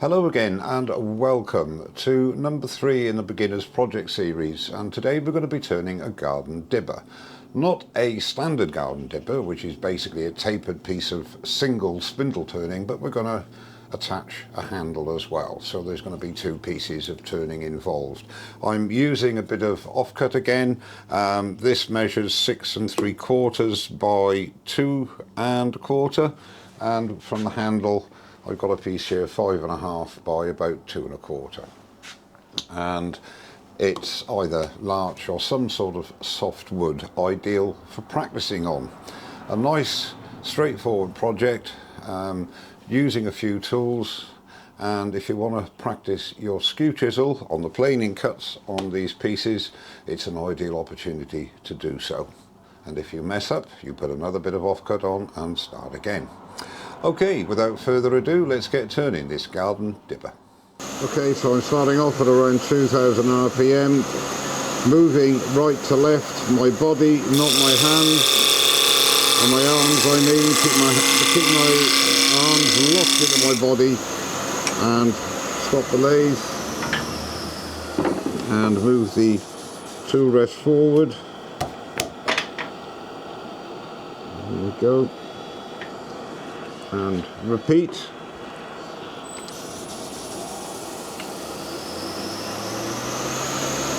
Hello again and welcome to number 3 in the Beginners Project series, and today we're going to be turning a garden dibber. Not a standard garden dibber, which is basically a tapered piece of single spindle turning, but we're going to attach a handle as well, so there's going to be 2 pieces of turning involved. I'm using a bit of offcut again. This measures 6 3/4 by 2 1/4, and from the handle I've got a piece here 5 1/2 by about 2 1/4, and it's either larch or some sort of soft wood, ideal for practicing on. A nice straightforward project, using a few tools, and if you want to practice your skew chisel on the planing cuts on these pieces, it's an ideal opportunity to do so. And if you mess up, you put another bit of offcut on and start again. Okay, without further ado, let's get turning this garden dibber. Okay, so I'm starting off at around 2000 RPM, moving right to left, my body, not my hands, and my arms I mean, keep my arms locked into my body, and stop the lathe, and move the tool rest forward. There we go. And repeat.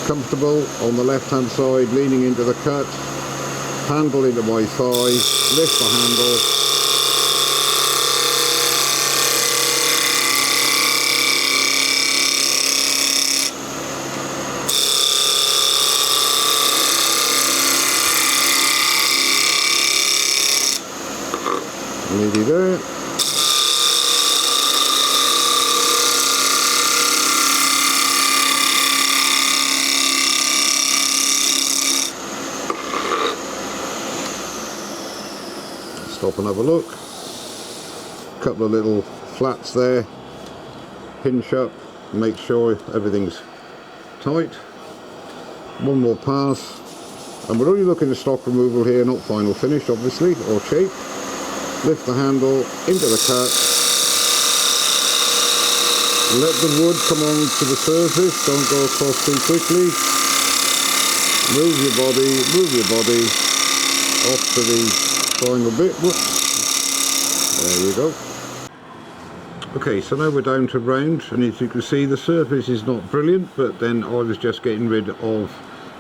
Comfortable on the left hand side, leaning into the cut, handle into my thigh, lift the handle, nearly there. Stop and have a look. Couple of little flats there. Pinch up, make sure everything's tight. One more pass, and we're only looking at stock removal here, not final finish obviously, or shape. Lift the handle into the cut. Let the wood come on to the surface, don't go across too quickly. Move your body off to the final bit. Whoops. There you go. Okay, so now we're down to round, and as you can see the surface is not brilliant, but then I was just getting rid of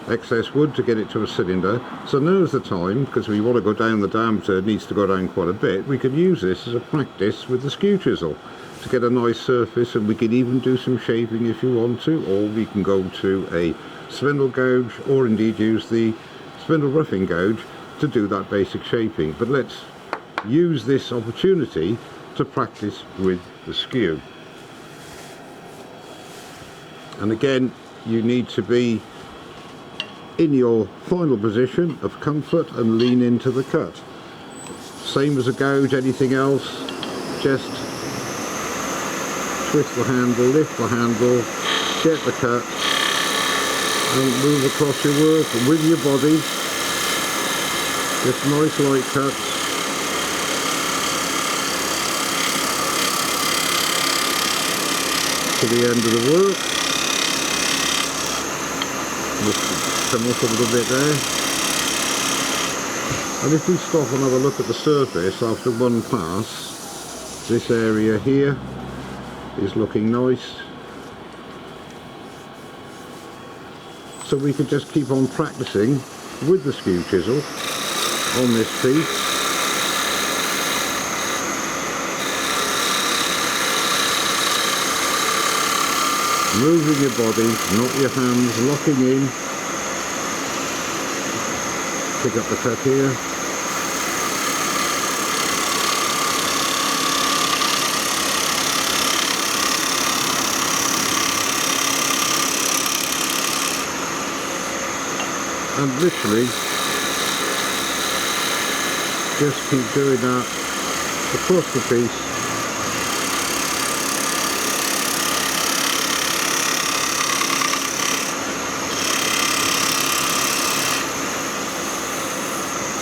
excess wood to get it to a cylinder. So now's the time, because we want to go down the diameter, it needs to go down quite a bit. We could use this as a practice with the skew chisel to get a nice surface, and we can even do some shaping if you want to, or we can go to a spindle gouge, or indeed use the spindle roughing gouge to do that basic shaping. But let's use this opportunity to practice with the skew. And again, you need to be in your final position of comfort and lean into the cut. Same as a gouge, anything else, just twist the handle, lift the handle, get the cut, and move across your work with your body. Just nice light cuts. To the end of the work. Just come up a little bit there. And if we stop and have a look at the surface after one pass, this area here is looking nice. So we could just keep on practicing with the skew chisel on this piece. Moving your body, not your hands, locking in. Pick up the cut here. And literally just keep doing that across the piece.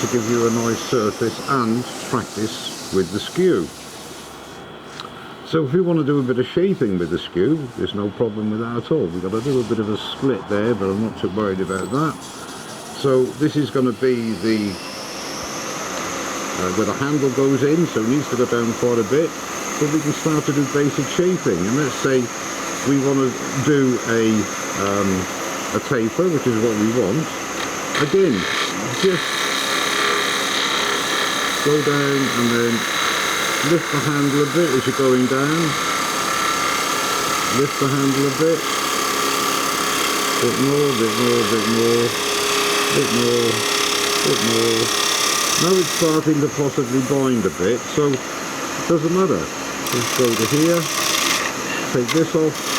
To give you a nice surface and practice with the skew. So if we want to do a bit of shaping with the skew, there's no problem with that at all. We've got to do a bit of a split there, but I'm not too worried about that. So this is going to be the where the handle goes in, so it needs to go down quite a bit, but we can start to do basic shaping. And let's say we want to do a taper, which is what we want. Again, just go down and then lift the handle a bit as you're going down. Lift the handle a bit. Bit more, bit more, bit more, bit more, bit more. Now it's starting to possibly bind a bit, so it doesn't matter. Let's go to here, take this off.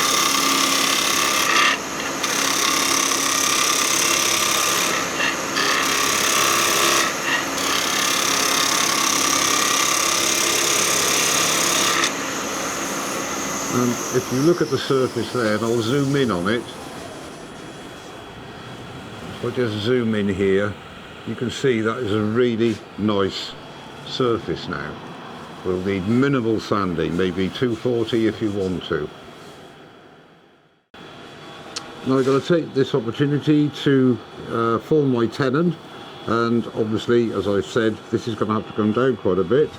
And if you look at the surface there, and I'll zoom in on it, if I just zoom in here, you can see that is a really nice surface now. We'll need minimal sanding, maybe 240 if you want to. Now I've got to take this opportunity to form my tenon, and obviously, as I've said, this is going to have to come down quite a bit.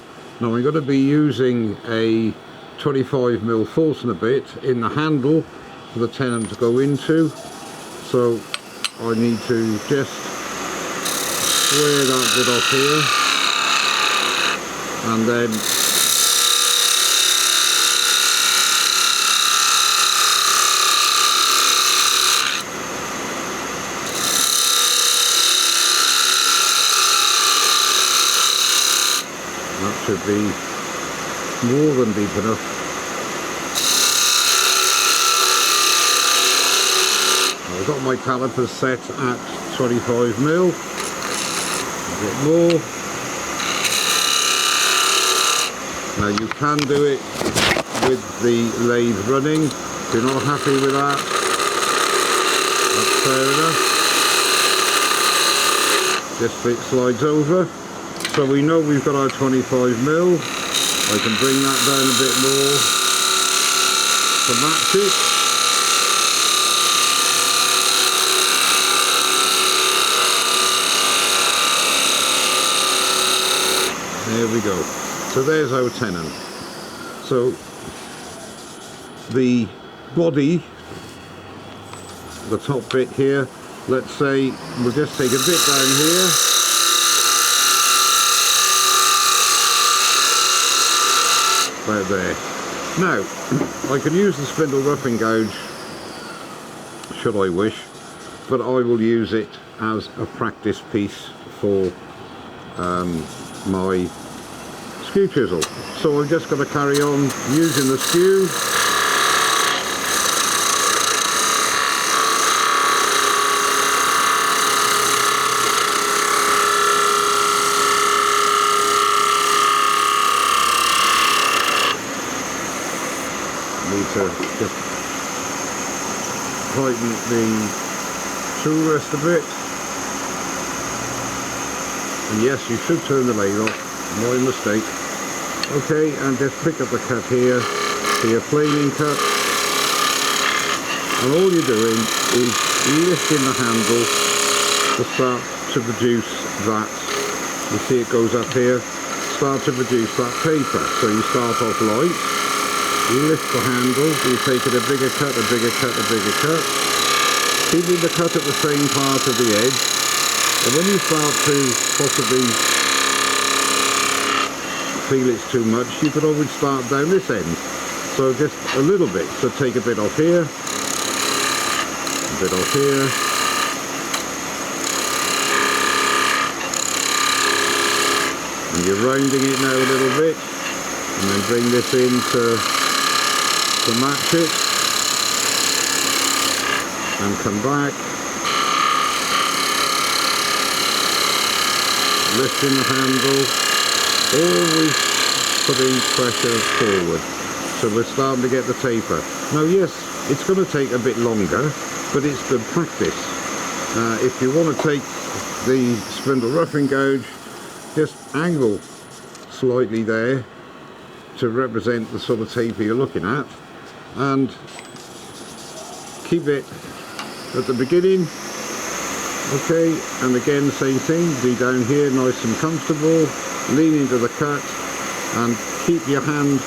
Now I'm going to be using a 25mm Forstner bit in the handle for the tenon to go into, so I need to just square that bit off here, and then that should be more than deep enough. I've got my calipers set at 25mm, a bit more. Now you can do it with the lathe running. If you're not happy with that, that's fair enough. This bit slides over. So we know we've got our 25mm. I can bring that down a bit more to match it. There we go. So there's our tenon. So the body, the top bit here, let's say we'll just take a bit down here. About there. Now, I can use the spindle roughing gouge, should I wish, but I will use it as a practice piece for my skew chisel. So I'm just going to carry on using the skew. Need to just tighten the tool rest a bit. And yes, you should turn the lathe off, my mistake. Okay, and just pick up the cut here for your planing cut. And all you're doing is lifting the handle to start to produce that. You see it goes up here, start to produce that taper. So you start off light. You lift the handle, you take it a bigger cut, a bigger cut, a bigger cut, keeping the cut at the same part of the edge, and when you start to possibly feel it's too much, you could always start down this end. So just a little bit, so take a bit off here, a bit off here, and you're rounding it now a little bit, and then bring this in to match it, and come back, lifting the handle, always putting pressure forward. So we're starting to get the taper. Now yes, it's going to take a bit longer, but it's good practice. If you want to take the spindle roughing gouge, just angle slightly there, to represent the sort of taper you're looking at, and keep it at the beginning. Okay, and again same thing, be down here nice and comfortable, lean into the cut and keep your hand,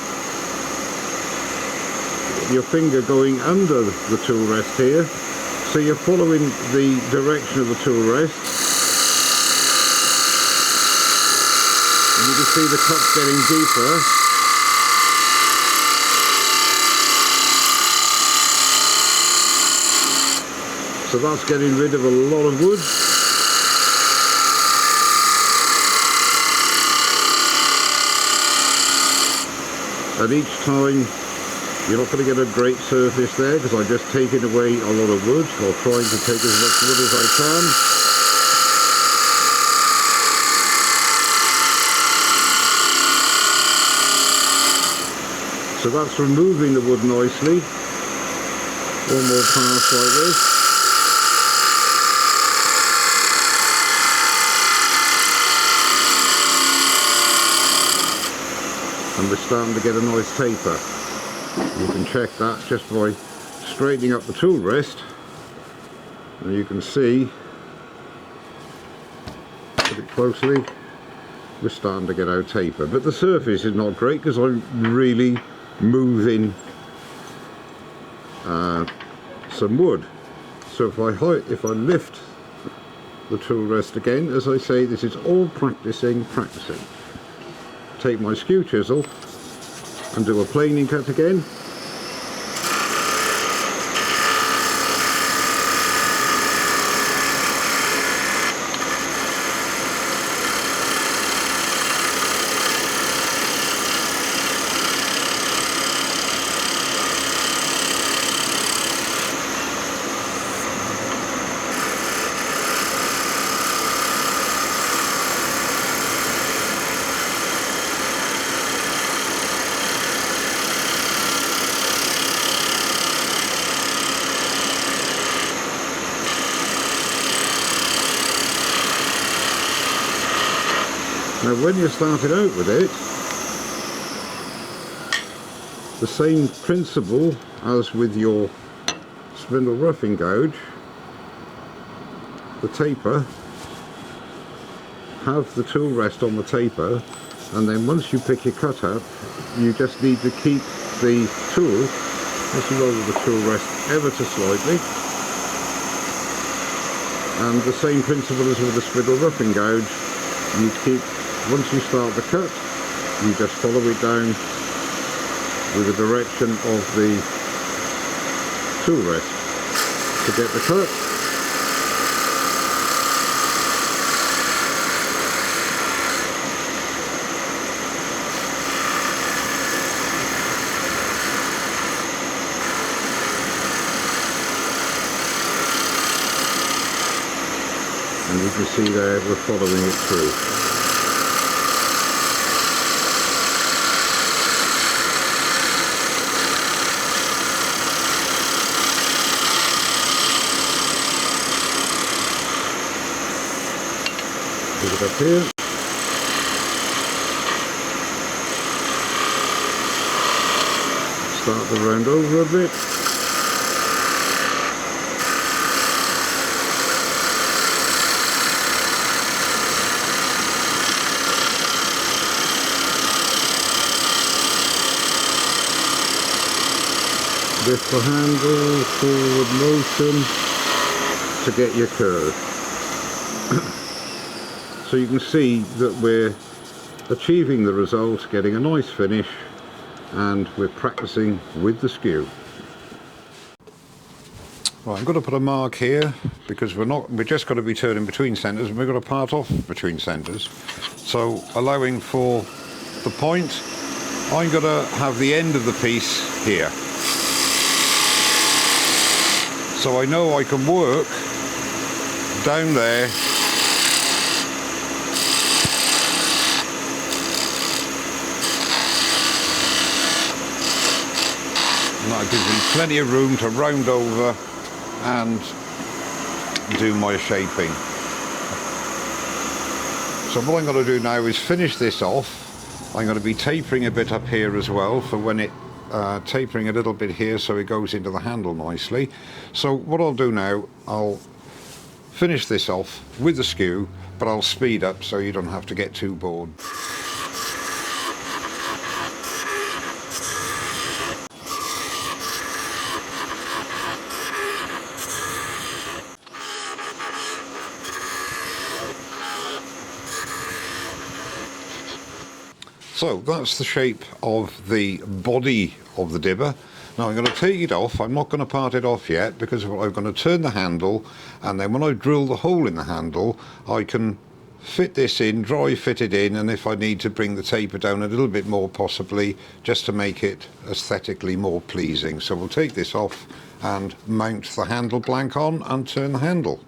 your finger going under the tool rest here, so you're following the direction of the tool rest. And you can see the cut's getting deeper. So that's getting rid of a lot of wood. And each time you're not going to get a great surface there because I'm just taking away a lot of wood, or trying to take as much wood as I can. So that's removing the wood nicely. One more pass like this. And we're starting to get a nice taper. You can check that just by straightening up the tool rest, and you can see, look it closely, we're starting to get our taper. But the surface is not great because I'm really moving some wood. So if I lift the tool rest again, as I say, this is all practicing. Take my skew chisel and do a planing cut again. Now when you're starting out with it, the same principle as with your spindle roughing gouge, the taper, have the tool rest on the taper, and then once you pick your cut up, you just need to keep the tool, just lower the tool rest ever so slightly, and the same principle as with the spindle roughing gouge, you keep, once you start the cut, you just follow it down with the direction of the tool rest to get the cut. And you can see there we're following it through. Put it up here. Start the round over a bit. Lift the handle, forward motion to get your curve. So you can see that we're achieving the result, getting a nice finish, and we're practicing with the skew. Right, I'm going to put a mark here because we're just going to be turning between centres, and we're going to part off between centres. So allowing for the point, I'm going to have the end of the piece here. So I know I can work down there and that gives me plenty of room to round over and do my shaping. So what I'm going to do now is finish this off. I'm going to be tapering a bit up here as well for when it tapering a little bit here so it goes into the handle nicely. So what I'll do now, I'll finish this off with the skew, but I'll speed up so you don't have to get too bored. So that's the shape of the body of the dibber. Now I'm going to take it off. I'm not going to part it off yet because I'm going to turn the handle, and then when I drill the hole in the handle I can fit this in, dry fit it in, and if I need to bring the taper down a little bit more possibly, just to make it aesthetically more pleasing. So we'll take this off and mount the handle blank on and turn the handle.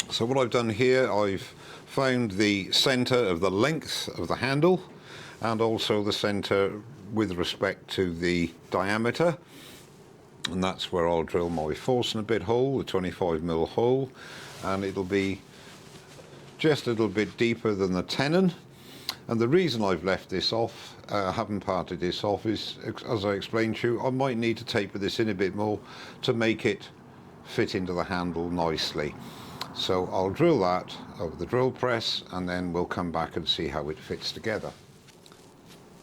So what I've done here, I've found the centre of the length of the handle and also the centre with respect to the diameter, and that's where I'll drill my force and a bit hole, the 25mm hole, and it'll be just a little bit deeper than the tenon. And the reason I've left this off, haven't parted this off, is, as I explained to you, I might need to taper this in a bit more to make it fit into the handle nicely. So I'll drill that over the drill press and then we'll come back and see how it fits together.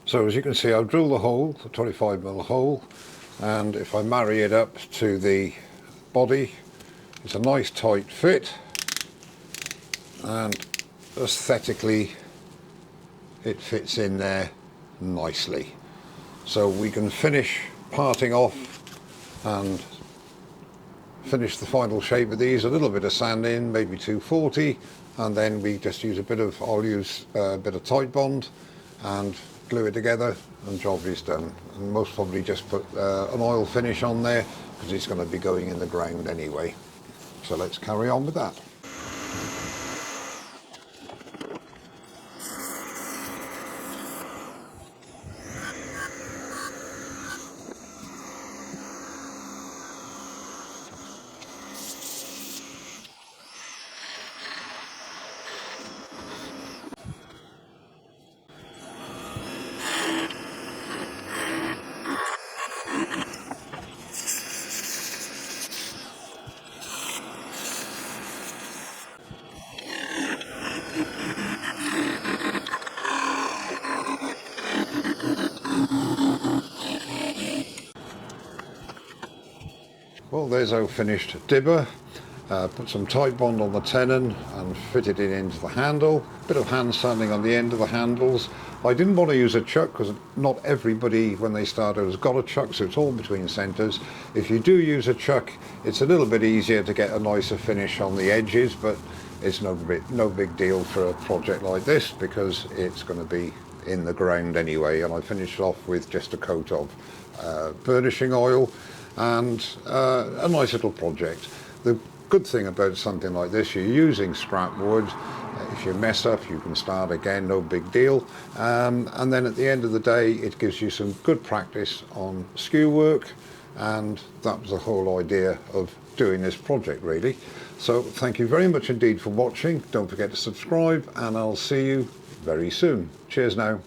So as you can see, I've drilled the hole, the 25mm hole, and if I marry it up to the body, it's a nice tight fit, and aesthetically it fits in there nicely. So we can finish parting off and finish the final shape of these, a little bit of sand in, maybe 240, and then we just use a bit of, I'll use a bit of tight bond and glue it together, and job is done. And most probably just put an oil finish on there because it's going to be going in the ground anyway. So let's carry on with that. Well, there's our finished dibber. Put some tight bond on the tenon and fitted it into the handle. Bit of hand sanding on the end of the handles. I didn't want to use a chuck because not everybody when they start out has got a chuck, so it's all between centres. If you do use a chuck, it's a little bit easier to get a nicer finish on the edges, but it's no big deal for a project like this because it's going to be in the ground anyway. And I finished off with just a coat of burnishing oil, and a nice little project. The good thing about something like this, you're using scrap wood. If you mess up, you can start again, no big deal. And then at the end of the day, it gives you some good practice on skew work, and that was the whole idea of doing this project really. So thank you very much indeed for watching. Don't forget to subscribe, and I'll see you very soon. Cheers now.